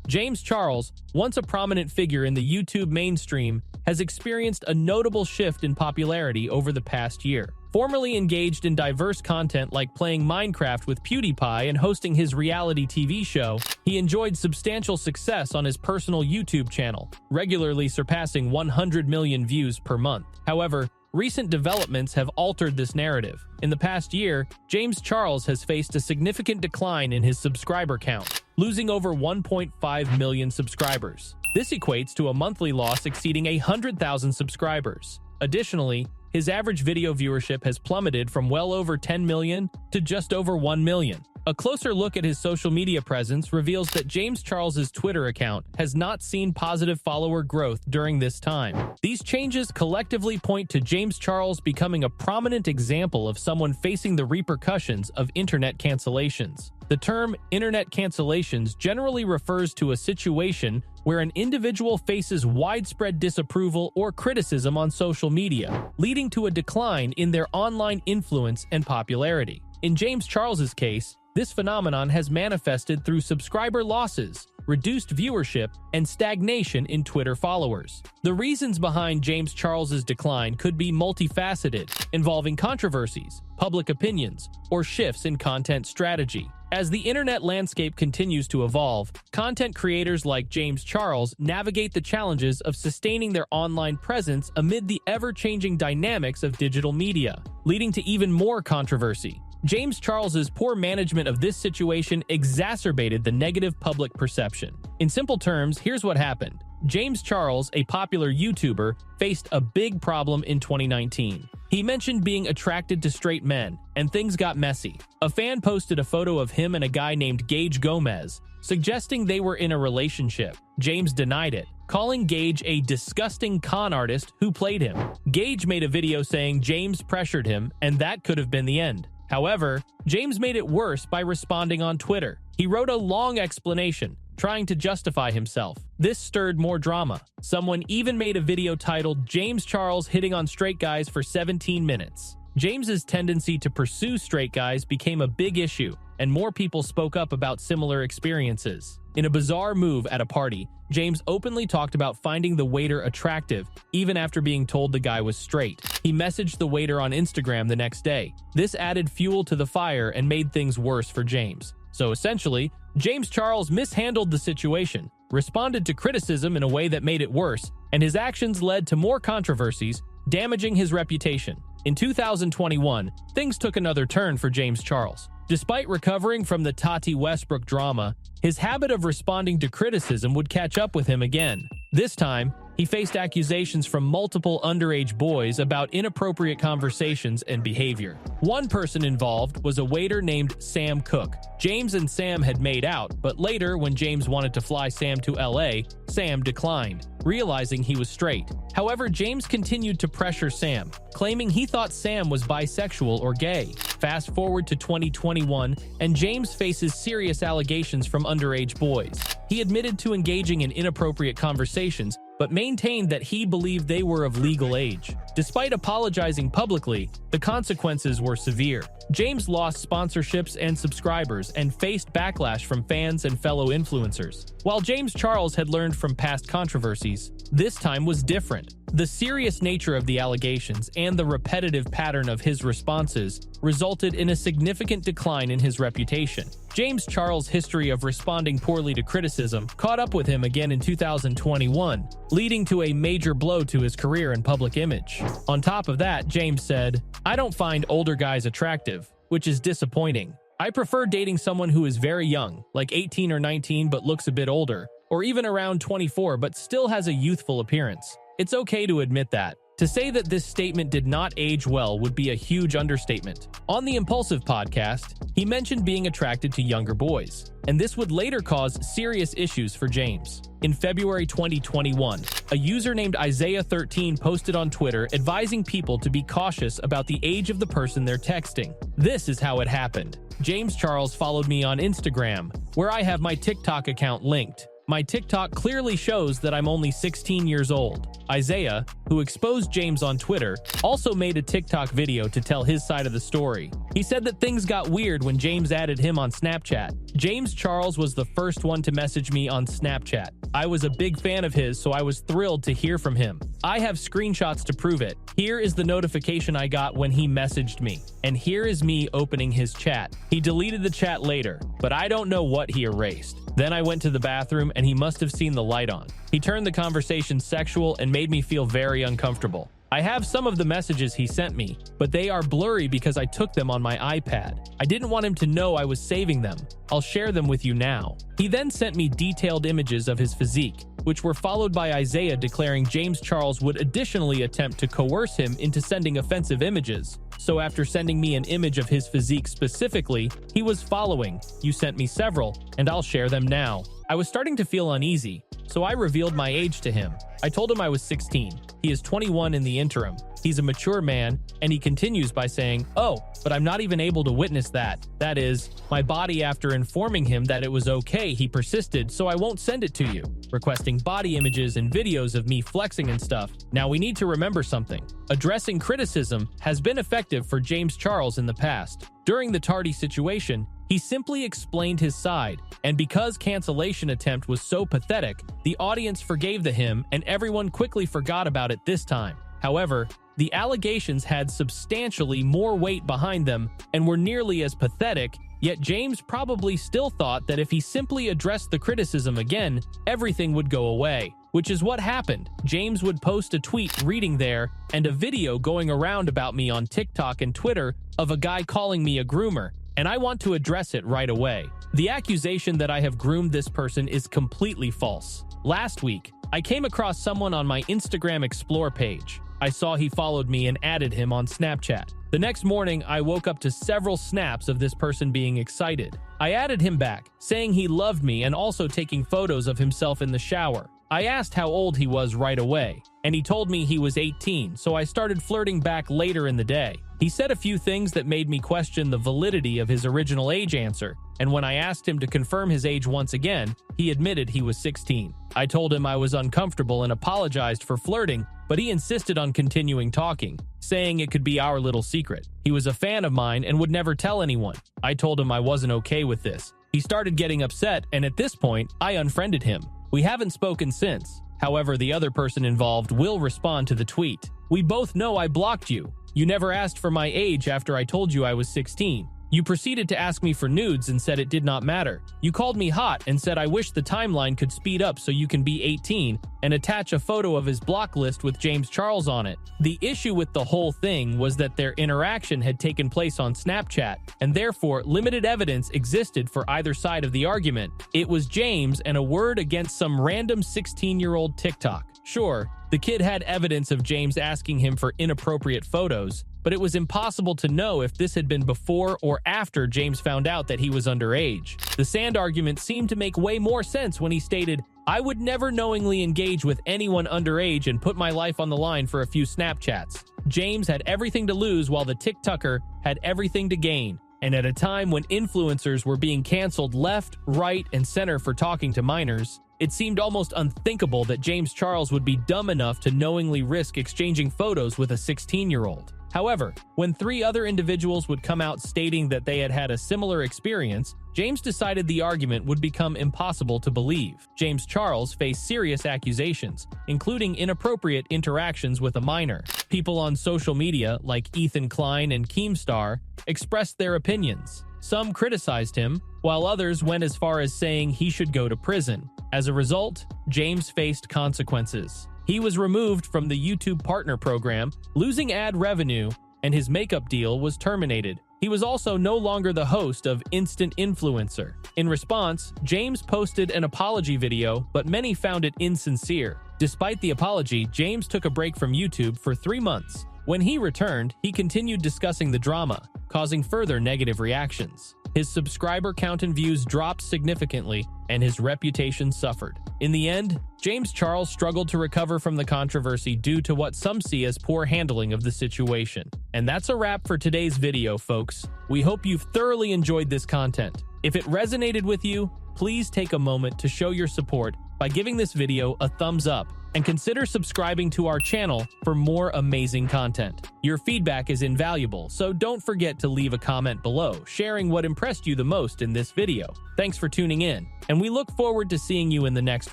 James Charles, once a prominent figure in the YouTube mainstream, has experienced a notable shift in popularity over the past year. Formerly engaged in diverse content like playing Minecraft with PewDiePie and hosting his reality TV show, he enjoyed substantial success on his personal YouTube channel, regularly surpassing 100 million views per month. However, recent developments have altered this narrative. In the past year, James Charles has faced a significant decline in his subscriber count, losing over 1.5 million subscribers. This equates to a monthly loss exceeding 100,000 subscribers. Additionally, his average video viewership has plummeted from well over 10 million to just over 1 million. A closer look at his social media presence reveals that James Charles's Twitter account has not seen positive follower growth during this time. These changes collectively point to James Charles becoming a prominent example of someone facing the repercussions of internet cancellations. The term internet cancellations generally refers to a situation where an individual faces widespread disapproval or criticism on social media, leading to a decline in their online influence and popularity. In James Charles's case, this phenomenon has manifested through subscriber losses, reduced viewership, and stagnation in Twitter followers. The reasons behind James Charles's decline could be multifaceted, involving controversies, public opinions, or shifts in content strategy. As the internet landscape continues to evolve, content creators like James Charles navigate the challenges of sustaining their online presence amid the ever-changing dynamics of digital media, leading to even more controversy. James Charles's poor management of this situation exacerbated the negative public perception. In simple terms, here's what happened. James Charles, a popular YouTuber, faced a big problem in 2019. He mentioned being attracted to straight men, and things got messy. A fan posted a photo of him and a guy named Gage Gomez, suggesting they were in a relationship. James denied it, calling Gage a disgusting con artist who played him. Gage made a video saying James pressured him, and that could have been the end. However, James made it worse by responding on Twitter. He wrote a long explanation, trying to justify himself. This stirred more drama. Someone even made a video titled "James Charles Hitting on Straight Guys for 17 Minutes." James's tendency to pursue straight guys became a big issue, and more people spoke up about similar experiences. In a bizarre move at a party, James openly talked about finding the waiter attractive, even after being told the guy was straight. He messaged the waiter on Instagram the next day. This added fuel to the fire and made things worse for James. So essentially, James Charles mishandled the situation, responded to criticism in a way that made it worse, and his actions led to more controversies, damaging his reputation. In 2021, things took another turn for James Charles. Despite recovering from the Tati Westbrook drama, his habit of responding to criticism would catch up with him again. This time, he faced accusations from multiple underage boys about inappropriate conversations and behavior. One person involved was a waiter named Sam Cook. James and Sam had made out, but later, when James wanted to fly Sam to LA, Sam declined, realizing he was straight. However, James continued to pressure Sam, claiming he thought Sam was bisexual or gay. Fast forward to 2021, and James faces serious allegations from underage boys. He admitted to engaging in inappropriate conversations, but maintained that he believed they were of legal age. Despite apologizing publicly, the consequences were severe. James lost sponsorships and subscribers and faced backlash from fans and fellow influencers. While James Charles had learned from past controversies, this time was different. The serious nature of the allegations and the repetitive pattern of his responses resulted in a significant decline in his reputation. James Charles' history of responding poorly to criticism caught up with him again in 2021, leading to a major blow to his career and public image. On top of that, James said, "I don't find older guys attractive, which is disappointing. I prefer dating someone who is very young, like 18 or 19 but looks a bit older, or even around 24 but still has a youthful appearance." It's okay to admit that. To say that this statement did not age well would be a huge understatement. On the Impulsive podcast, he mentioned being attracted to younger boys, and this would later cause serious issues for James. In February 2021, a user named Isaiah13 posted on Twitter advising people to be cautious about the age of the person they're texting. This is how it happened. James Charles followed me on Instagram, where I have my TikTok account linked. My TikTok clearly shows that I'm only 16 years old. Isaiah, who exposed James on Twitter, also made a TikTok video to tell his side of the story. He said that things got weird when James added him on Snapchat. James Charles was the first one to message me on Snapchat. I was a big fan of his, so I was thrilled to hear from him. I have screenshots to prove it. Here is the notification I got when he messaged me. And here is me opening his chat. He deleted the chat later, but I don't know what he erased. Then I went to the bathroom and he must have seen the light on. He turned the conversation sexual and made me feel very uncomfortable. I have some of the messages he sent me, but they are blurry because I took them on my iPad. I didn't want him to know I was saving them. I'll share them with you now. He then sent me detailed images of his physique, which were followed by Isaiah declaring James Charles would additionally attempt to coerce him into sending offensive images. So after sending me an image of his physique specifically, he was following, "You sent me several, and I'll share them now." I was starting to feel uneasy, so I revealed my age to him. I told him I was 16. He is 21 in the interim. He's a mature man, and he continues by saying, "Oh, but I'm not even able to witness that. That is, my body." After informing him that it was okay, he persisted, "So I won't send it to you," requesting body images and videos of me flexing and stuff. Now we need to remember something. Addressing criticism has been effective for James Charles in the past. During the tardy situation, he simply explained his side, and because cancellation attempt was so pathetic, the audience forgave him and everyone quickly forgot about it this time. However, the allegations had substantially more weight behind them and were nearly as pathetic, yet James probably still thought that if he simply addressed the criticism again, everything would go away. Which is what happened. James would post a tweet reading there and a video going around about me on TikTok and Twitter of a guy calling me a groomer, and I want to address it right away. The accusation that I have groomed this person is completely false. Last week, I came across someone on my Instagram Explore page. I saw he followed me and added him on Snapchat. The next morning, I woke up to several snaps of this person being excited. I added him back, saying he loved me and also taking photos of himself in the shower. I asked how old he was right away, and he told me he was 18, so I started flirting back later in the day. He said a few things that made me question the validity of his original age answer, and when I asked him to confirm his age once again, he admitted he was 16. I told him I was uncomfortable and apologized for flirting, but he insisted on continuing talking, saying it could be our little secret. He was a fan of mine and would never tell anyone. I told him I wasn't okay with this. He started getting upset, and at this point, I unfriended him. We haven't spoken since. However, the other person involved will respond to the tweet. "We both know I blocked you. You never asked for my age after I told you I was 16. You proceeded to ask me for nudes and said it did not matter. You called me hot and said I wish the timeline could speed up so you can be 18 and attach a photo of his block list with James Charles on it." The issue with the whole thing was that their interaction had taken place on Snapchat, and therefore limited evidence existed for either side of the argument. It was James and a word against some random 16-year-old TikTok. Sure, the kid had evidence of James asking him for inappropriate photos, but it was impossible to know if this had been before or after James found out that he was underage. The sand argument seemed to make way more sense when he stated, "I would never knowingly engage with anyone underage and put my life on the line for a few Snapchats." James had everything to lose while the TikToker had everything to gain. And at a time when influencers were being canceled left, right, and center for talking to minors, it seemed almost unthinkable that James Charles would be dumb enough to knowingly risk exchanging photos with a 16-year-old. However, when 3 other individuals would come out stating that they had had a similar experience, James decided the argument would become impossible to believe. James Charles faced serious accusations, including inappropriate interactions with a minor. People on social media, like Ethan Klein and Keemstar, expressed their opinions. Some criticized him, while others went as far as saying he should go to prison. As a result, James faced consequences. He was removed from the YouTube Partner Program, losing ad revenue, and his makeup deal was terminated. He was also no longer the host of Instant Influencer. In response, James posted an apology video, but many found it insincere. Despite the apology, James took a break from YouTube for 3 months. When he returned, he continued discussing the drama, causing further negative reactions. His subscriber count and views dropped significantly, and his reputation suffered. In the end, James Charles struggled to recover from the controversy due to what some see as poor handling of the situation. And that's a wrap for today's video, folks. We hope you've thoroughly enjoyed this content. If it resonated with you, please take a moment to show your support by giving this video a thumbs up and consider subscribing to our channel for more amazing content. Your feedback is invaluable, so don't forget to leave a comment below, sharing what impressed you the most in this video. Thanks for tuning in, and we look forward to seeing you in the next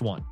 one.